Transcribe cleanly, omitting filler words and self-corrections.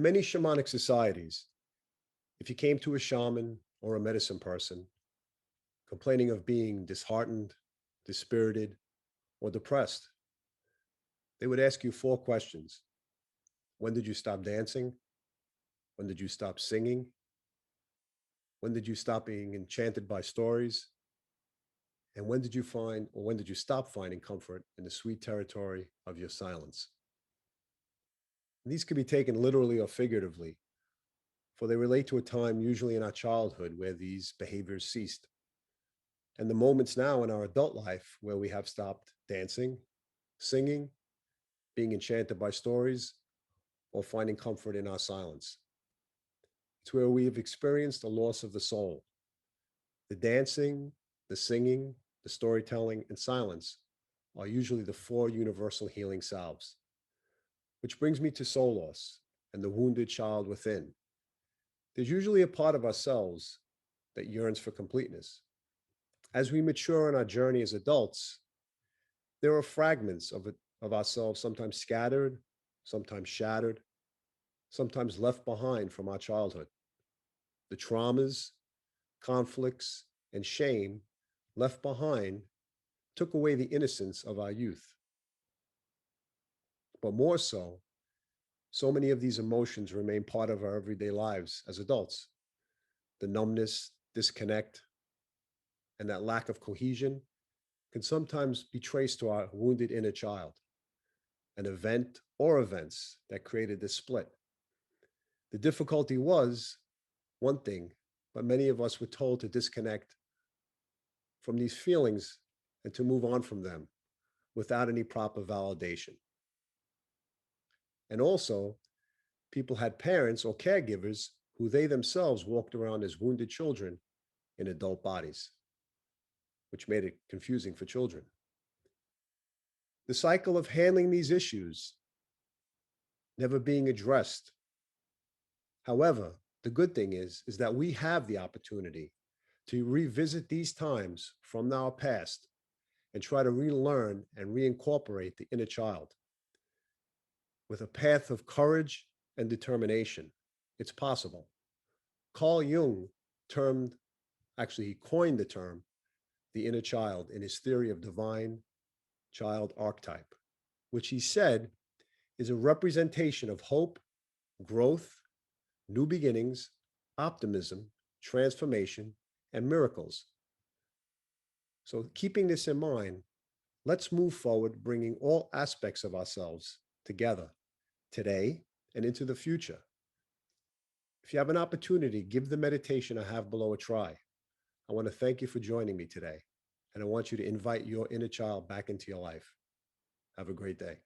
In many shamanic societies, if you came to a shaman or a medicine person complaining of being disheartened, dispirited, or depressed, they would ask you four questions. When did you stop dancing? When did you stop singing? When did you stop being enchanted by stories? And when did you stop finding comfort in the sweet territory of your silence? And these could be taken literally or figuratively, for they relate to a time, usually in our childhood, where these behaviors ceased, and the moments now in our adult life where we have stopped dancing, singing, being enchanted by stories, or finding comfort in our silence. It's where we have experienced the loss of the soul. The dancing, the singing, the storytelling, and silence are usually the four universal healing salves. Which brings me to soul loss and the wounded child within. There's usually a part of ourselves that yearns for completeness. As we mature in our journey as adults, there are fragments of ourselves, sometimes scattered, sometimes shattered, sometimes left behind from our childhood. The traumas, conflicts, and shame left behind took away the innocence of our youth. But more so, so many of these emotions remain part of our everyday lives as adults. The numbness, disconnect, and that lack of cohesion can sometimes be traced to our wounded inner child, an event or events that created this split. The difficulty was one thing, but many of us were told to disconnect from these feelings and to move on from them without any proper validation. And also, people had parents or caregivers who they themselves walked around as wounded children in adult bodies, which made it confusing for children. The cycle of handling these issues never being addressed. However, the good thing is that we have the opportunity to revisit these times from our past and try to relearn and reincorporate the inner child with a path of courage and determination. It's possible. Carl Jung termed, actually, he coined the term, the inner child in his theory of divine child archetype, which he said is a representation of hope, growth, new beginnings, optimism, transformation, and miracles. So, keeping this in mind, let's move forward, bringing all aspects of ourselves together today and into the future. If you have an opportunity, give the meditation I have below a try. I want to thank you for joining me today, and I want you to invite your inner child back into your life. Have a great day.